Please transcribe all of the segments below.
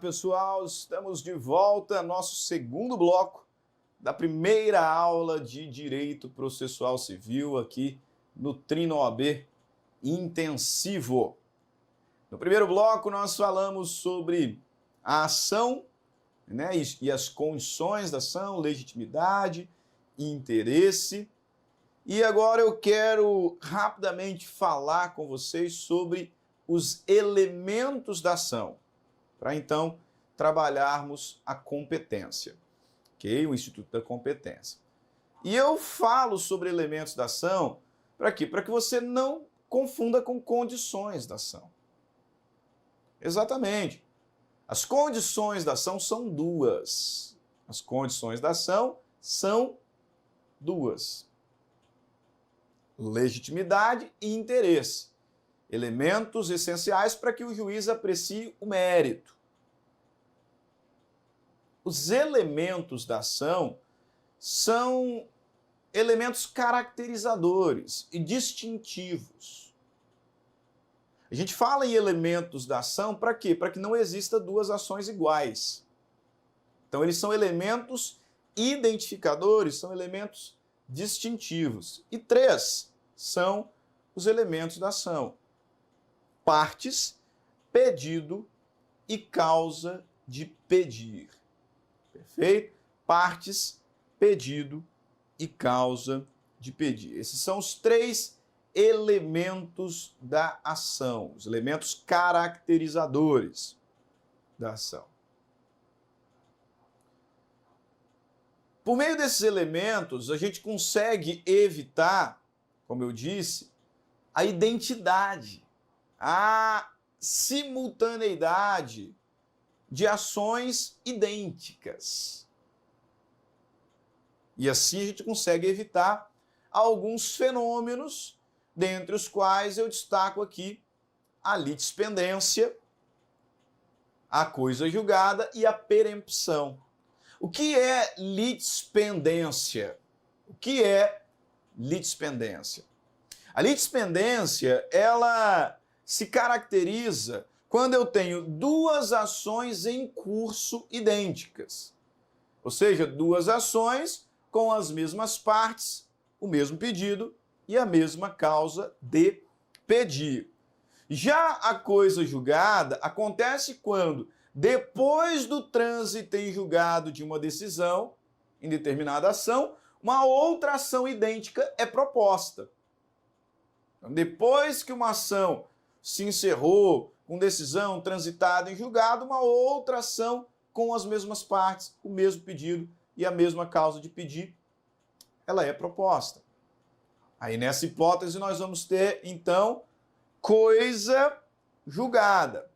pessoal, estamos de volta, nosso segundo bloco da primeira aula de Direito Processual Civil aqui no Trino OAB Intensivo. No primeiro bloco nós falamos sobre a ação, né, e as condições da ação, legitimidade e interesse. E agora eu quero rapidamente falar com vocês sobre os elementos da ação, para então trabalharmos a competência, ok? O Instituto da Competência. E eu falo sobre elementos da ação para quê? Para que você não confunda com condições da ação. Exatamente. As condições da ação são duas. As condições da ação são duas: legitimidade e interesse. Elementos essenciais para que o juiz aprecie o mérito. Os elementos da ação são elementos caracterizadores e distintivos. A gente fala em elementos da ação para quê? Para que não exista duas ações iguais. Então, eles são elementos identificadores, são elementos distintivos. E três são os elementos da ação: partes, pedido e causa de pedir. Perfeito? Partes, pedido e causa de pedir. Esses são os três elementos da ação, os elementos caracterizadores da ação. Por meio desses elementos, a gente consegue evitar, como eu disse, a identidade, a simultaneidade de ações idênticas. E assim a gente consegue evitar alguns fenômenos, dentre os quais eu destaco aqui a litispendência, a coisa julgada e a perempção. O que é litispendência? O que é litispendência? A litispendência, ela se caracteriza quando eu tenho duas ações em curso idênticas. Ou seja, duas ações com as mesmas partes, o mesmo pedido e a mesma causa de pedir. Já a coisa julgada acontece quando, depois do trânsito em julgado de uma decisão em determinada ação, uma outra ação idêntica é proposta. Então, depois que uma ação se encerrou com decisão transitada em julgado, uma outra ação com as mesmas partes, o mesmo pedido e a mesma causa de pedir, ela é proposta. Aí nessa hipótese nós vamos ter, então, coisa julgada.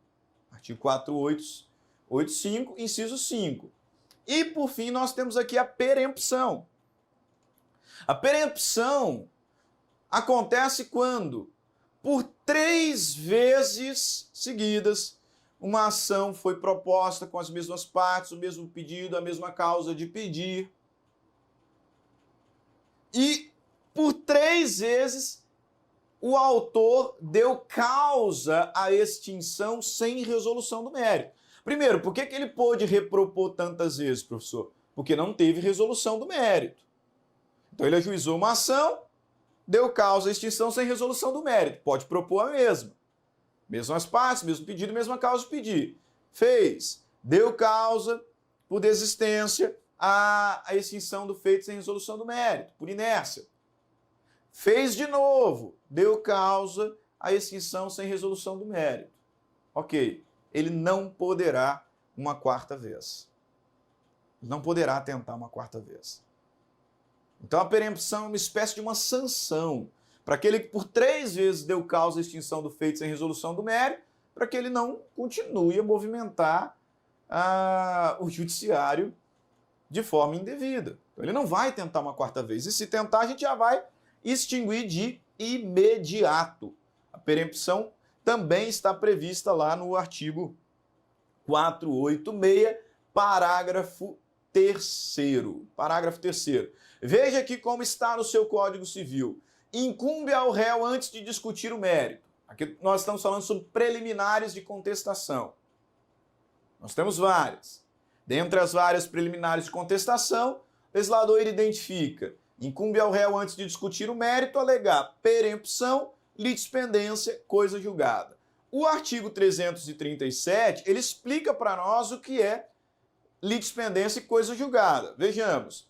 Artigo 485, inciso 5. E, por fim, nós temos aqui a perempção. A perempção acontece quando, por 3 vezes seguidas, uma ação foi proposta com as mesmas partes, o mesmo pedido, a mesma causa de pedir. E, por 3 vezes, o autor deu causa à extinção sem resolução do mérito. Primeiro, por que ele pôde repropor tantas vezes, professor? Porque não teve resolução do mérito. Então ele ajuizou uma ação, deu causa à extinção sem resolução do mérito. Pode propor a mesma. Mesmas partes, mesmo pedido, mesma causa de pedir. Fez, deu causa por desistência à extinção do feito sem resolução do mérito, por inércia. Fez de novo, deu causa à extinção sem resolução do mérito. Ok, ele não poderá uma quarta vez. Não poderá tentar uma quarta vez. Então a perempção é uma espécie de uma sanção para aquele que por 3 vezes deu causa à extinção do feito sem resolução do mérito, para que ele não continue a movimentar o judiciário de forma indevida. Então ele não vai tentar uma quarta vez. E se tentar, a gente já vai extinguir de imediato. A perempção também está prevista lá no artigo 486, parágrafo 3º. Parágrafo 3º. Veja aqui como está no seu Código Civil. Incumbe ao réu antes de discutir o mérito. Aqui nós estamos falando sobre preliminares de contestação. Nós temos várias. Dentre as várias preliminares de contestação, o legislador identifica: incumbe ao réu, antes de discutir o mérito, alegar perempção, litispendência, coisa julgada. O artigo 337, ele explica para nós o que é litispendência e coisa julgada. Vejamos.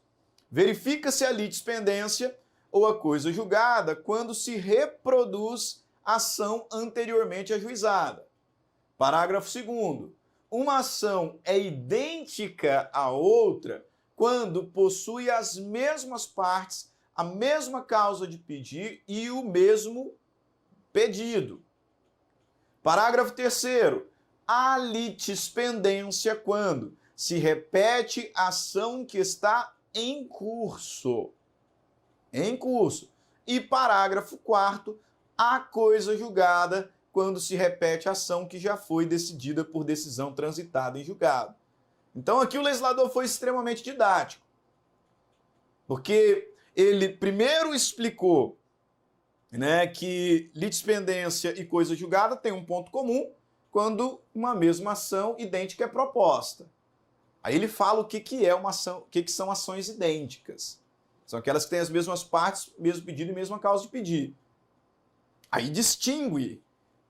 Verifica-se a litispendência ou a coisa julgada quando se reproduz ação anteriormente ajuizada. Parágrafo 2º. Uma ação é idêntica à outra quando possui as mesmas partes, a mesma causa de pedir e o mesmo pedido. Parágrafo 3º. Há litispendência quando se repete a ação que está em curso. Em curso. E parágrafo 4º. Há coisa julgada quando se repete a ação que já foi decidida por decisão transitada em julgado. Então aqui o legislador foi extremamente didático, porque ele primeiro explicou, né, que litispendência e coisa julgada têm um ponto comum quando uma mesma ação idêntica é proposta. Aí ele fala o que é uma ação, o que são ações idênticas. São aquelas que têm as mesmas partes, mesmo pedido e mesma causa de pedir. Aí distingue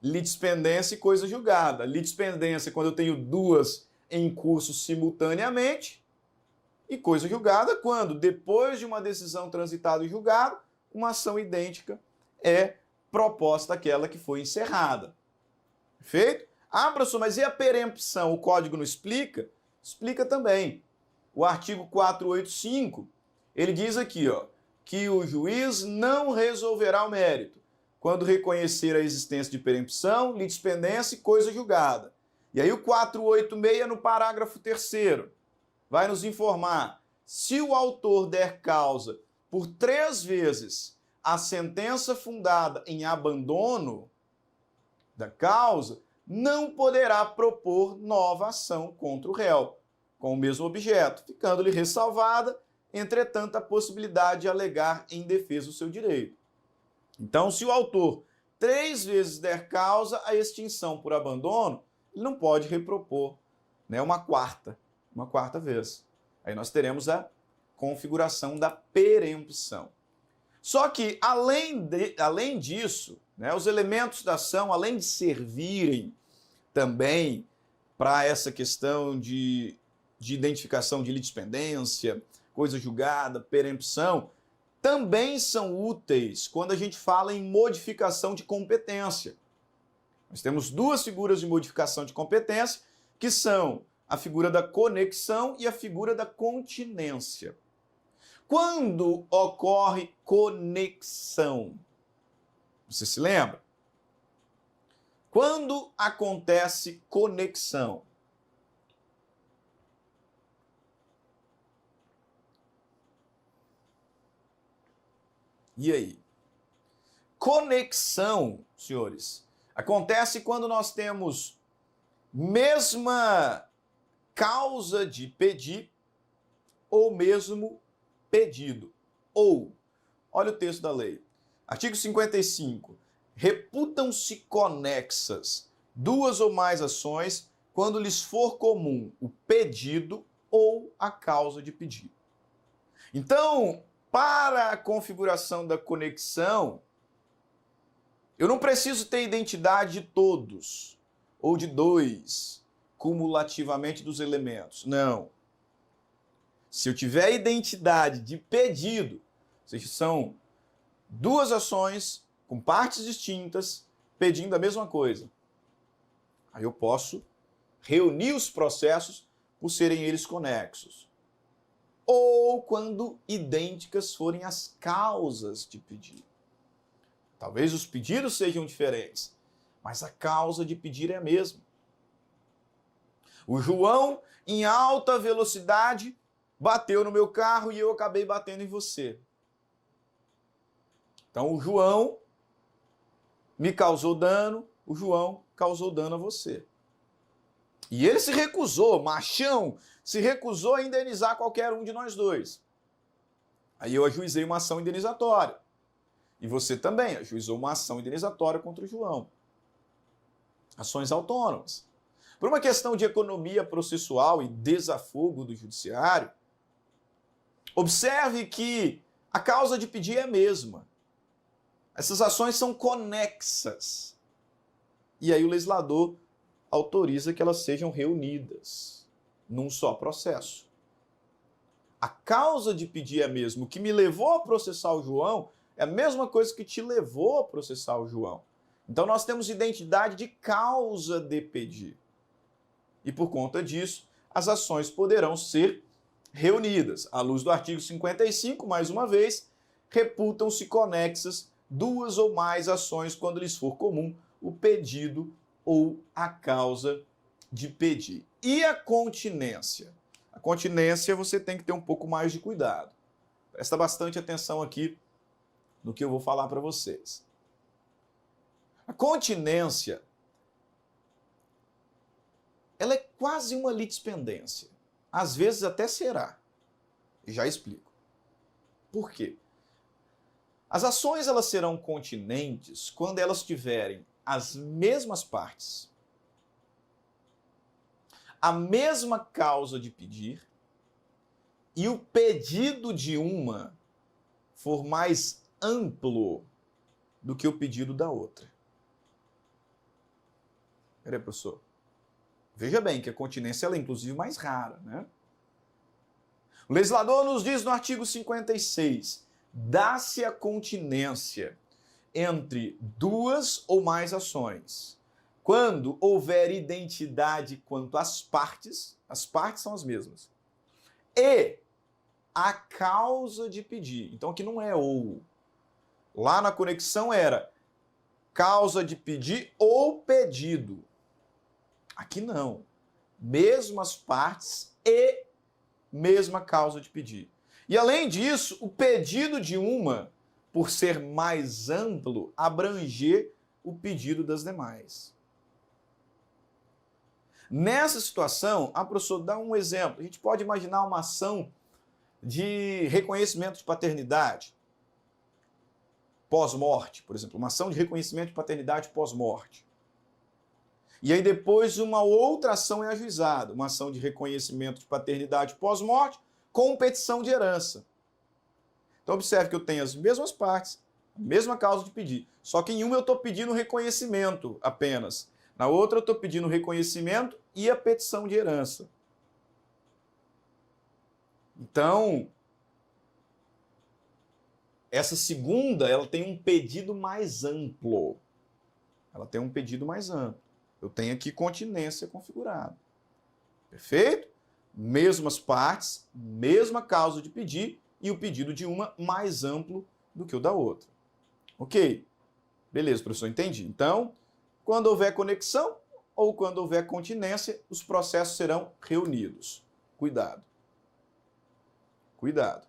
litispendência e coisa julgada. Litispendência quando eu tenho duas em curso simultaneamente, e coisa julgada quando, depois de uma decisão transitada em julgado, uma ação idêntica é proposta aquela que foi encerrada. Perfeito? Ah, professor, mas e a perempção? O código não explica? Explica também. O artigo 485, ele diz aqui, ó, que o juiz não resolverá o mérito quando reconhecer a existência de perempção, litispendência e coisa julgada. E aí o 486, no parágrafo 3º, vai nos informar: se o autor der causa por 3 vezes a sentença fundada em abandono da causa, não poderá propor nova ação contra o réu, com o mesmo objeto, ficando-lhe ressalvada, entretanto, a possibilidade de alegar em defesa do seu direito. Então, se o autor 3 vezes der causa à extinção por abandono, ele não pode repropor, né, uma quarta vez. Aí nós teremos a configuração da perempção. Só que, além disso, né, os elementos da ação, além de servirem também para essa questão de identificação de litispendência, coisa julgada, perempção, também são úteis quando a gente fala em modificação de competência. Nós temos 2 figuras de modificação de competência, que são a figura da conexão e a figura da continência. Quando ocorre conexão? Você se lembra? Quando acontece conexão? E aí? Conexão, senhores, acontece quando nós temos mesma causa de pedir ou mesmo pedido. Ou, olha o texto da lei. Artigo 55. Reputam-se conexas 2 ou mais ações quando lhes for comum o pedido ou a causa de pedido. Então, para a configuração da conexão, eu não preciso ter identidade de todos ou de 2, cumulativamente dos elementos. Não. Se eu tiver identidade de pedido, ou seja, são 2 ações com partes distintas pedindo a mesma coisa, aí eu posso reunir os processos por serem eles conexos. Ou quando idênticas forem as causas de pedido. Talvez os pedidos sejam diferentes, mas a causa de pedir é a mesma. O João, em alta velocidade, bateu no meu carro e eu acabei batendo em você. Então o João me causou dano, o João causou dano a você. E ele se recusou, machão, se recusou a indenizar qualquer um de nós 2. Aí eu ajuizei uma ação indenizatória. E você também ajuizou uma ação indenizatória contra o João. Ações autônomas. Por uma questão de economia processual e desafogo do judiciário, observe que a causa de pedir é a mesma. Essas ações são conexas. E aí o legislador autoriza que elas sejam reunidas num só processo. A causa de pedir é a mesma. O que me levou a processar o João é a mesma coisa que te levou a processar o João. Então nós temos identidade de causa de pedir. E por conta disso, as ações poderão ser reunidas. À luz do artigo 55, mais uma vez, reputam-se conexas duas ou mais ações quando lhes for comum o pedido ou a causa de pedir. E a continência? A continência você tem que ter um pouco mais de cuidado. Presta bastante atenção aqui no que eu vou falar para vocês. A continência, ela é quase uma litispendência. Às vezes até será. E já explico. Por quê? As ações elas serão continentes quando elas tiverem as mesmas partes, a mesma causa de pedir e o pedido de uma for mais amplo do que o pedido da outra. Peraí, professor. Veja bem que a continência ela é inclusive mais rara, né? O legislador nos diz no artigo 56, dá-se a continência entre duas ou mais ações, quando houver identidade quanto às partes são as mesmas, e a causa de pedir. Então aqui não é ou. Lá na conexão era causa de pedir ou pedido. Aqui não. Mesmas partes e mesma causa de pedir. E além disso, o pedido de uma, por ser mais amplo, abranger o pedido das demais. Nessa situação, a professora dá um exemplo. A gente pode imaginar uma ação de reconhecimento de paternidade pós-morte, por exemplo, uma ação de reconhecimento de paternidade pós-morte. E aí depois uma outra ação é ajuizada, uma ação de reconhecimento de paternidade pós-morte com petição de herança. Então observe que eu tenho as mesmas partes, a mesma causa de pedir, só que em uma eu estou pedindo reconhecimento apenas, na outra eu estou pedindo reconhecimento e a petição de herança. Então, essa segunda, ela tem um pedido mais amplo. Ela tem um pedido mais amplo. Eu tenho aqui continência configurada. Perfeito? Mesmas partes, mesma causa de pedir e o pedido de uma mais amplo do que o da outra. Ok? Beleza, professor, entendi. Então, quando houver conexão ou quando houver continência, os processos serão reunidos. Cuidado. Cuidado.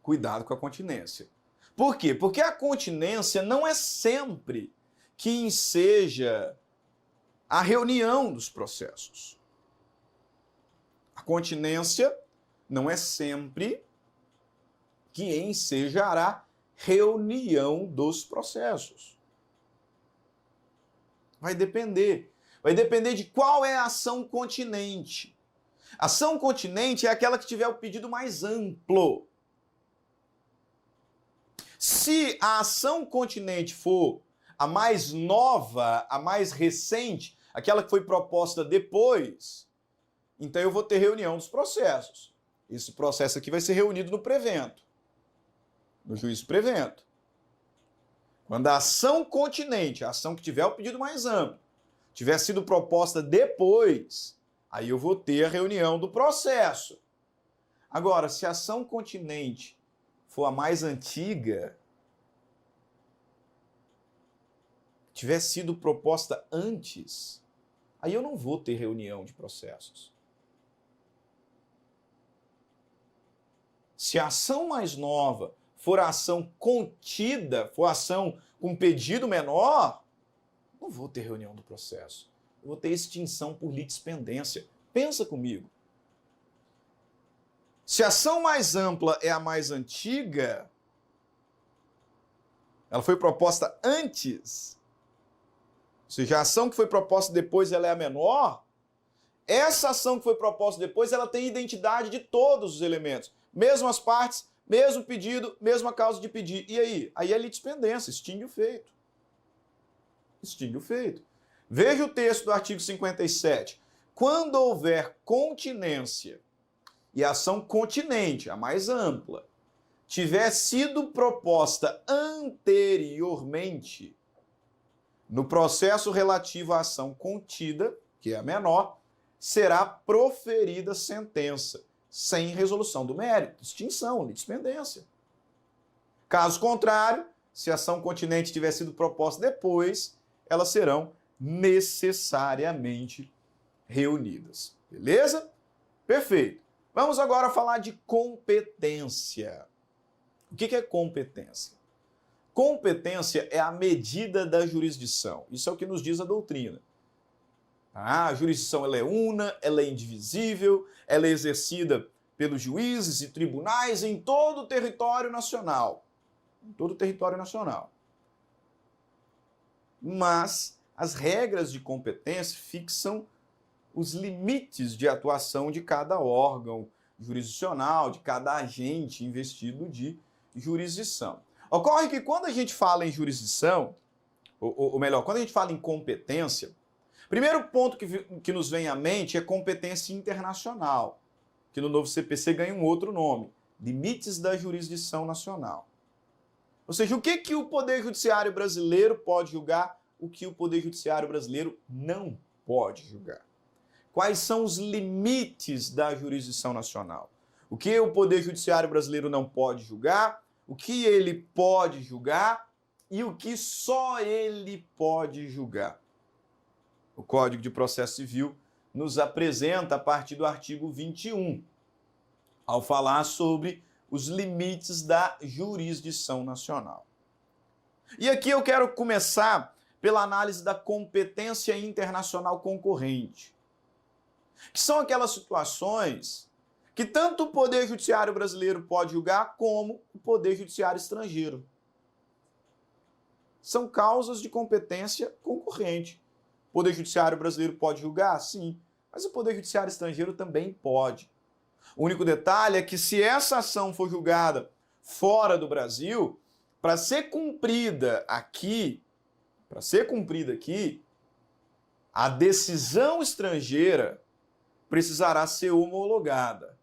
Cuidado com a continência. Por quê? Porque a continência não é sempre que enseja a reunião dos processos. A continência não é sempre que ensejará reunião dos processos. Vai depender. Vai depender de qual é a ação continente. A ação continente é aquela que tiver o pedido mais amplo. Se a ação continente for a mais nova, a mais recente, aquela que foi proposta depois, então eu vou ter reunião dos processos. Esse processo aqui vai ser reunido no prevento, no juízo prevento. Quando a ação continente, a ação que tiver o pedido mais amplo, tiver sido proposta depois, aí eu vou ter a reunião do processo. Agora, se a ação continente for a mais antiga, tiver sido proposta antes, aí eu não vou ter reunião de processos. Se a ação mais nova for a ação contida, for a ação com pedido menor, não vou ter reunião do processo. Eu vou ter extinção por litispendência. Pensa comigo. Se a ação mais ampla é a mais antiga, ela foi proposta antes, seja, a ação que foi proposta depois ela é a menor, essa ação que foi proposta depois ela tem identidade de todos os elementos, mesmo as partes, mesmo pedido, mesma causa de pedir. E aí? Aí é litispendência, extingue o feito. Extingue o feito. Veja o texto do artigo 57. Quando houver continência e a ação continente, a mais ampla, tiver sido proposta anteriormente no processo relativo à ação contida, que é a menor, será proferida sentença, sem resolução do mérito, extinção, litispendência. Caso contrário, se a ação continente tiver sido proposta depois, elas serão necessariamente reunidas. Beleza? Perfeito. Vamos agora falar de competência. O que é competência? Competência é a medida da jurisdição. Isso é o que nos diz a doutrina. A jurisdição ela é una, ela é indivisível, ela é exercida pelos juízes e tribunais em todo o território nacional. Em todo o território nacional. Mas as regras de competência fixam os limites de atuação de cada órgão jurisdicional, de cada agente investido de jurisdição. Ocorre que quando a gente fala em jurisdição, ou melhor, quando a gente fala em competência, primeiro ponto que nos vem à mente é competência internacional, que no novo CPC ganha um outro nome, limites da jurisdição nacional. Ou seja, o que o Poder Judiciário brasileiro pode julgar, o que o Poder Judiciário brasileiro não pode julgar. Quais são os limites da jurisdição nacional? O que o Poder Judiciário brasileiro não pode julgar, o que ele pode julgar e o que só ele pode julgar. O Código de Processo Civil nos apresenta a partir do artigo 21, ao falar sobre os limites da jurisdição nacional. E aqui eu quero começar pela análise da competência internacional concorrente, que são aquelas situações que tanto o Poder Judiciário brasileiro pode julgar como o Poder Judiciário estrangeiro. São causas de competência concorrente. O Poder Judiciário brasileiro pode julgar? Sim, mas o Poder Judiciário estrangeiro também pode. O único detalhe é que se essa ação for julgada fora do Brasil, para ser cumprida aqui, a decisão estrangeira precisará ser homologada.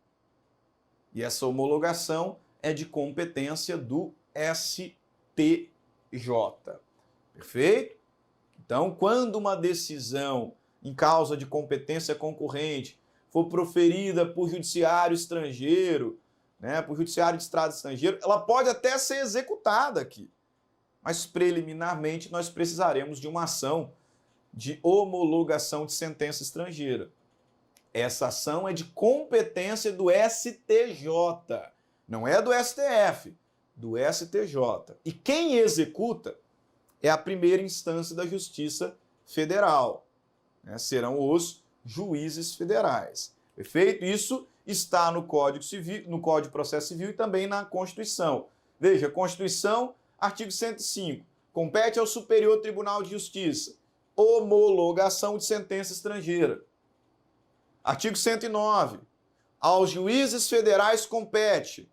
E essa homologação é de competência do STJ. Perfeito? Então, quando uma decisão em causa de competência concorrente for proferida por judiciário estrangeiro, por judiciário de estrado estrangeiro, ela pode até ser executada aqui. Mas, preliminarmente, nós precisaremos de uma ação de homologação de sentença estrangeira. Essa ação é de competência do STJ, não é do STF, do STJ. E quem executa é a primeira instância da Justiça Federal. Serão os juízes federais. Perfeito? Isso está no Código Civil, no Código de Processo Civil e também na Constituição. Veja, Constituição, artigo 105. Compete ao Superior Tribunal de Justiça homologação de sentença estrangeira. Artigo 109. Aos juízes federais compete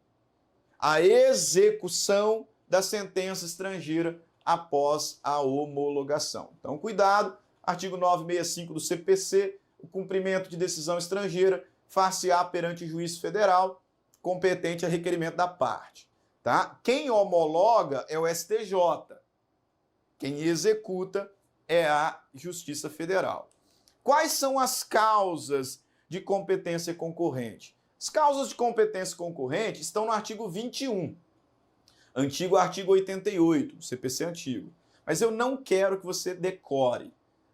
a execução da sentença estrangeira após a homologação. Então, cuidado. Artigo 965 do CPC, o cumprimento de decisão estrangeira far-se-á perante o juiz federal competente a requerimento da parte. Tá? Quem homologa é o STJ. Quem executa é a Justiça Federal. Quais são as causas de competência concorrente? As causas de competência concorrente estão no artigo 21, antigo artigo 88, do CPC antigo. Mas eu não quero que você decore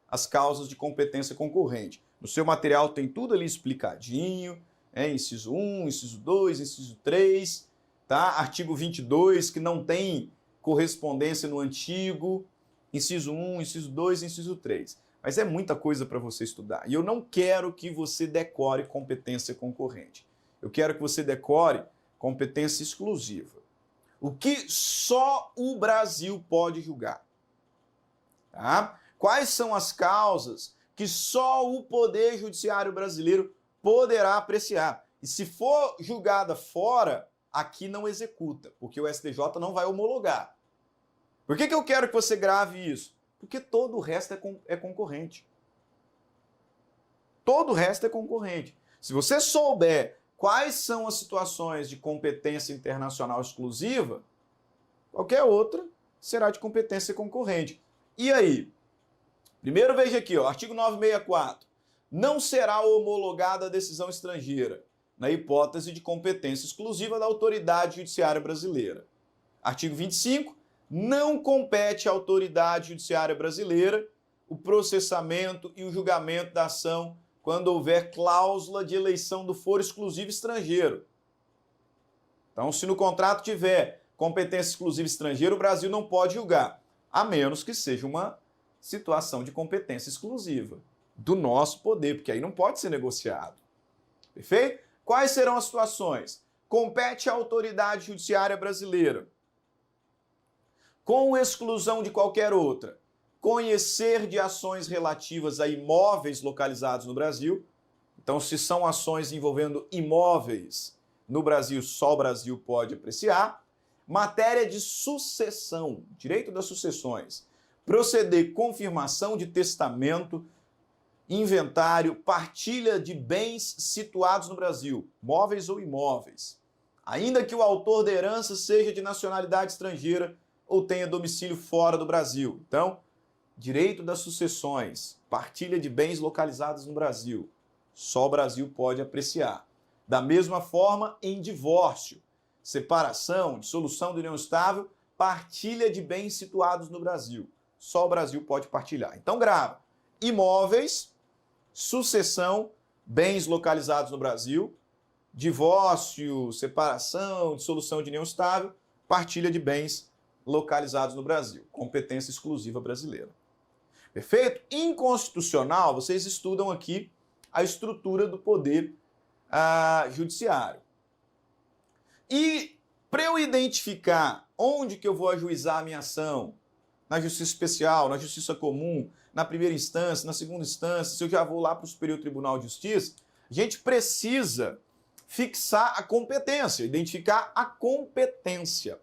as causas de competência concorrente. No seu material tem tudo ali explicadinho, inciso 1, inciso 2, inciso 3, tá? Artigo 22, que não tem correspondência no antigo, inciso 1, inciso 2, inciso 3. Mas é muita coisa para você estudar. E eu não quero que você decore competência concorrente. Eu quero que você decore competência exclusiva. O que só o Brasil pode julgar. Tá? Quais são as causas que só o Poder Judiciário brasileiro poderá apreciar? E se for julgada fora, aqui não executa, porque o STJ não vai homologar. Por que eu quero que você grave isso? Porque todo o resto é concorrente. Todo o resto é concorrente. Se você souber quais são as situações de competência internacional exclusiva, qualquer outra será de competência concorrente. E aí? Primeiro veja aqui, ó, artigo 964. Não será homologada a decisão estrangeira, na hipótese de competência exclusiva da autoridade judiciária brasileira. Artigo 25. Não compete à autoridade judiciária brasileira o processamento e o julgamento da ação quando houver cláusula de eleição do foro exclusivo estrangeiro. Então, se no contrato tiver competência exclusiva estrangeira, o Brasil não pode julgar, a menos que seja uma situação de competência exclusiva do nosso poder, porque aí não pode ser negociado. Perfeito? Quais serão as situações? Compete à autoridade judiciária brasileira, com exclusão de qualquer outra, conhecer de ações relativas a imóveis localizados no Brasil. Então, se são ações envolvendo imóveis no Brasil, só o Brasil pode apreciar. Matéria de sucessão, direito das sucessões. Proceder confirmação de testamento, inventário, partilha de bens situados no Brasil, móveis ou imóveis. Ainda que o autor da herança seja de nacionalidade estrangeira ou tenha domicílio fora do Brasil. Então, direito das sucessões, partilha de bens localizados no Brasil. Só o Brasil pode apreciar. Da mesma forma, em divórcio, separação, dissolução da união estável, partilha de bens situados no Brasil. Só o Brasil pode partilhar. Então, grava. Imóveis, sucessão, bens localizados no Brasil, divórcio, separação, dissolução de união estável, partilha de bens localizados no Brasil. Competência exclusiva brasileira. Perfeito? Inconstitucional, vocês estudam aqui a estrutura do poder judiciário. E para eu identificar onde que eu vou ajuizar a minha ação, na justiça especial, na justiça comum, na primeira instância, na segunda instância, se eu já vou lá para o Superior Tribunal de Justiça, a gente precisa fixar a competência, identificar a competência.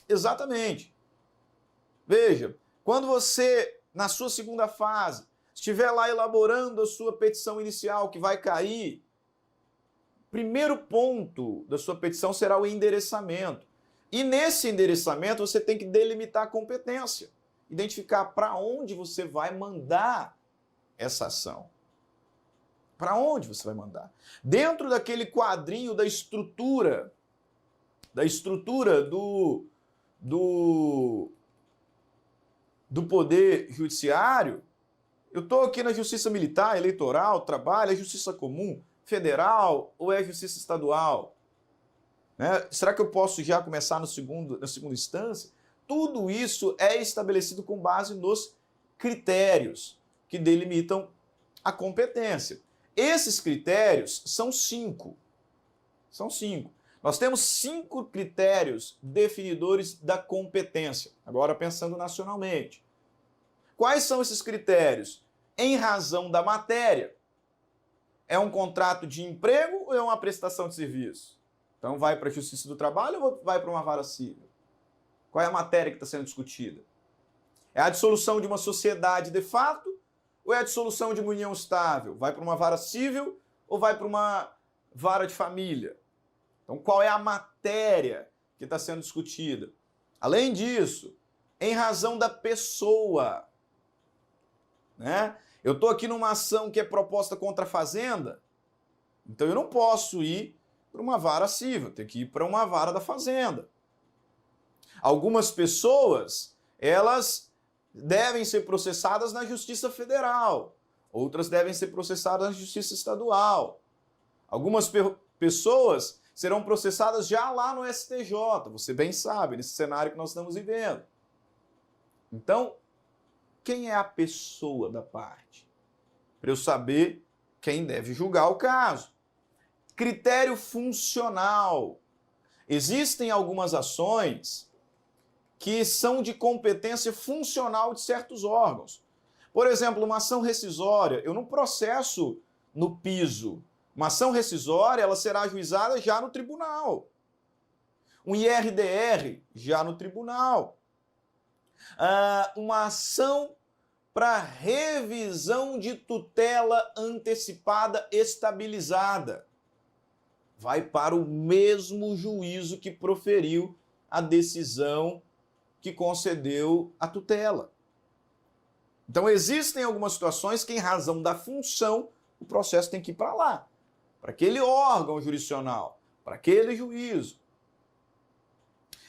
Exatamente. Veja, quando você, na sua segunda fase, estiver lá elaborando a sua petição inicial que vai cair, o primeiro ponto da sua petição será o endereçamento. E nesse endereçamento você tem que delimitar a competência, identificar para onde você vai mandar essa ação. Para onde você vai mandar? Dentro daquele quadrinho da estrutura do poder judiciário, eu estou aqui na justiça militar, eleitoral, trabalho, é justiça comum, federal ou é justiça estadual? Né? Será que eu posso já começar na segunda instância? Tudo isso é estabelecido com base nos critérios que delimitam a competência. Esses critérios são 5. São 5. Nós temos 5 critérios definidores da competência. Agora pensando nacionalmente. Quais são esses critérios? Em razão da matéria. É um contrato de emprego ou é uma prestação de serviço? Então vai para a Justiça do Trabalho ou vai para uma vara civil? Qual é a matéria que está sendo discutida? É a dissolução de uma sociedade de fato ou é a dissolução de uma união estável? Vai para uma vara civil ou vai para uma vara de família? Então, qual é a matéria que está sendo discutida? Além disso, em razão da pessoa, né? Eu estou aqui numa ação que é proposta contra a Fazenda, então eu não posso ir para uma vara civil, eu tenho que ir para uma vara da Fazenda. Algumas pessoas, elas devem ser processadas na Justiça Federal, outras devem ser processadas na Justiça Estadual. Algumas pessoas serão processadas já lá no STJ, você bem sabe, nesse cenário que nós estamos vivendo. Então, quem é a pessoa da parte? Para eu saber quem deve julgar o caso. Critério funcional. Existem algumas ações que são de competência funcional de certos órgãos. Por exemplo, uma ação rescisória, eu não processo no piso. Uma ação rescisória, ela será ajuizada já no tribunal. Um IRDR, já no tribunal. Uma ação para revisão de tutela antecipada estabilizada. Vai para o mesmo juízo que proferiu a decisão que concedeu a tutela. Então, existem algumas situações que, em razão da função, o processo tem que ir para lá, para aquele órgão jurisdicional, para aquele juízo.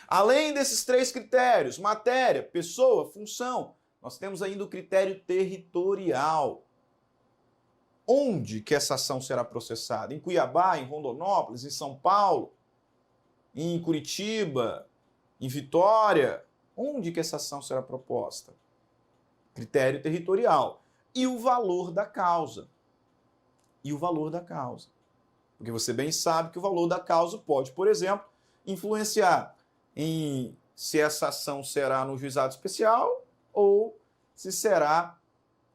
Além desses três critérios, matéria, pessoa, função, nós temos ainda o critério territorial. Onde que essa ação será processada? Em Cuiabá, em Rondonópolis, em São Paulo, em Curitiba, em Vitória? Onde que essa ação será proposta? Critério territorial. E o valor da causa. E o valor da causa. Porque você bem sabe que o valor da causa pode, por exemplo, influenciar em se essa ação será no juizado especial ou se será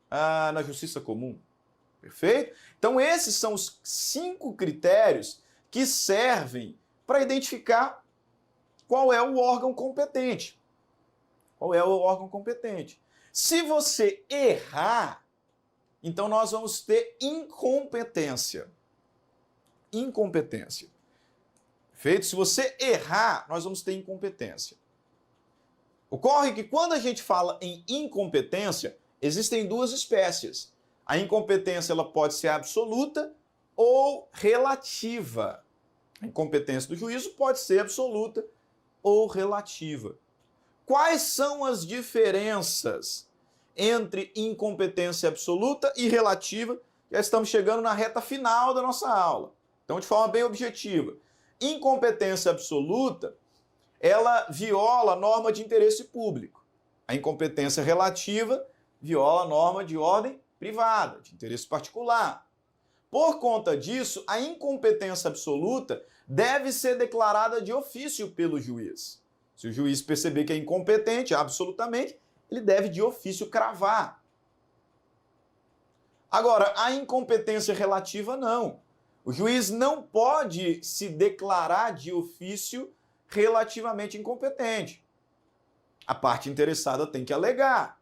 na justiça comum. Perfeito? Então, esses são os 5 critérios que servem para identificar qual é o órgão competente. Qual é o órgão competente? Se você errar, então nós vamos ter incompetência. Incompetência. Perfeito? Se você errar, nós vamos ter incompetência. Ocorre que quando a gente fala em incompetência, existem 2 espécies. A incompetência ela pode ser absoluta ou relativa. A incompetência do juízo pode ser absoluta ou relativa. Quais são as diferenças entre incompetência absoluta e relativa? Já estamos chegando na reta final da nossa aula. Então, de forma bem objetiva, incompetência absoluta, ela viola a norma de interesse público. A incompetência relativa viola a norma de ordem privada, de interesse particular. Por conta disso, a incompetência absoluta deve ser declarada de ofício pelo juiz. Se o juiz perceber que é incompetente, absolutamente, ele deve de ofício cravar. Agora, a incompetência relativa não. O juiz não pode se declarar de ofício relativamente incompetente. A parte interessada tem que alegar.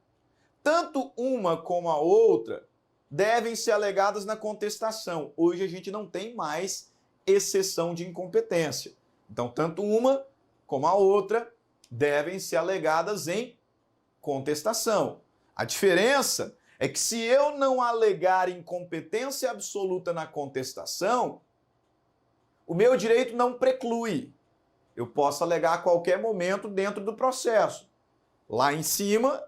Tanto uma como a outra devem ser alegadas na contestação. Hoje a gente não tem mais exceção de incompetência. Então, tanto uma como a outra devem ser alegadas em contestação. A diferença é que se eu não alegar incompetência absoluta na contestação, o meu direito não preclui. Eu posso alegar a qualquer momento dentro do processo. Lá em cima,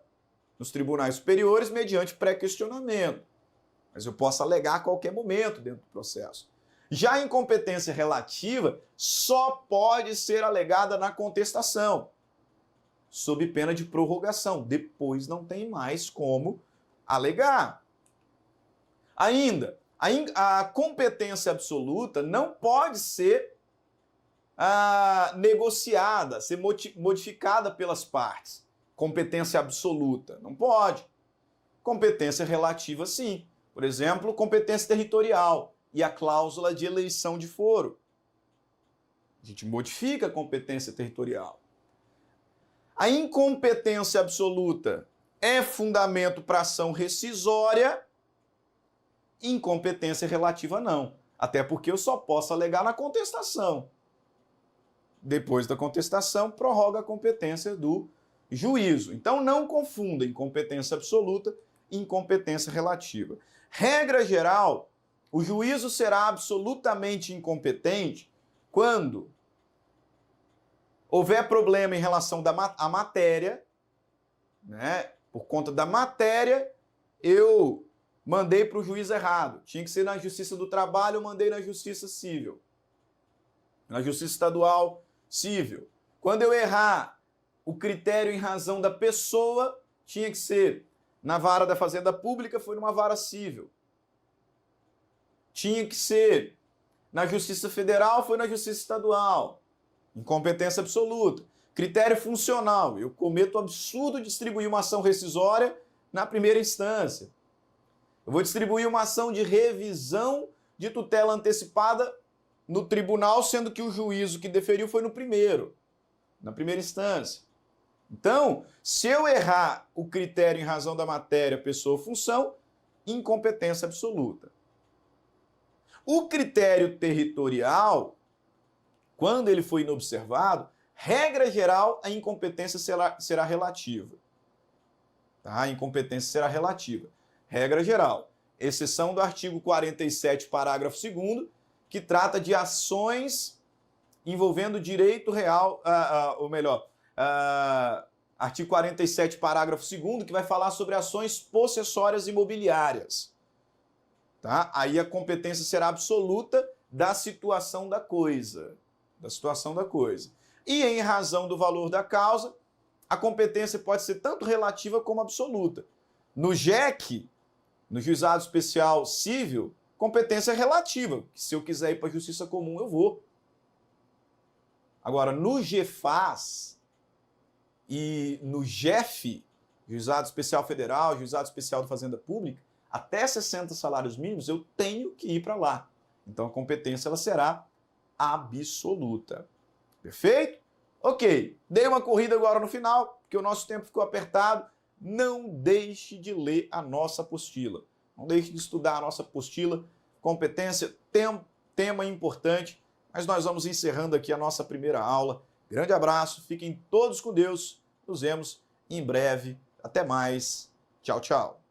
nos tribunais superiores, mediante pré-questionamento. Mas eu posso alegar a qualquer momento dentro do processo. Já a incompetência relativa só pode ser alegada na contestação, sob pena de prorrogação. Depois não tem mais como alegar. Ainda, a competência absoluta não pode ser negociada, ser modificada pelas partes. Competência absoluta, não pode. Competência relativa, sim. Por exemplo, competência territorial e a cláusula de eleição de foro. A gente modifica a competência territorial. A incompetência absoluta é fundamento para ação rescisória, incompetência relativa não. Até porque eu só posso alegar na contestação. Depois da contestação, prorroga a competência do juízo. Então, não confunda incompetência absoluta e incompetência relativa. Regra geral, o juízo será absolutamente incompetente quando houver problema em relação à matéria, né? Por conta da matéria, eu mandei para o juiz errado. Tinha que ser na Justiça do Trabalho, eu mandei na Justiça Civil. Na Justiça Estadual Civil. Quando eu errar o critério em razão da pessoa, tinha que ser na vara da Fazenda Pública, foi numa vara civil. Tinha que ser na Justiça Federal, foi na Justiça Estadual. Incompetência absoluta. Critério funcional. Eu cometo o absurdo de distribuir uma ação rescisória na primeira instância. Eu vou distribuir uma ação de revisão de tutela antecipada no tribunal, sendo que o juízo que deferiu foi na primeira instância. Então, se eu errar o critério em razão da matéria, pessoa ou função, incompetência absoluta. O critério territorial, quando ele for inobservado, regra geral, a incompetência será relativa. Tá? A incompetência será relativa. Regra geral. Exceção do artigo 47, parágrafo 2º, que trata de ações envolvendo direito real, ou melhor, artigo 47, parágrafo 2º, que vai falar sobre ações possessórias imobiliárias. Tá? Aí a competência será absoluta da situação da coisa. E em razão do valor da causa, a competência pode ser tanto relativa como absoluta. No JEC, no Juizado Especial Civil, competência é relativa. Se eu quiser ir para a Justiça Comum, eu vou. Agora, no GEFAS e no JEF, Juizado Especial Federal, Juizado Especial da Fazenda Pública, até 60 salários mínimos, eu tenho que ir para lá. Então, a competência ela será absoluta. Perfeito? Ok. Dei uma corrida agora no final, porque o nosso tempo ficou apertado. Não deixe de ler a nossa apostila. Não deixe de estudar a nossa apostila. Competência, tema importante. Mas nós vamos encerrando aqui a nossa primeira aula. Grande abraço, fiquem todos com Deus. Nos vemos em breve. Até mais. Tchau, tchau.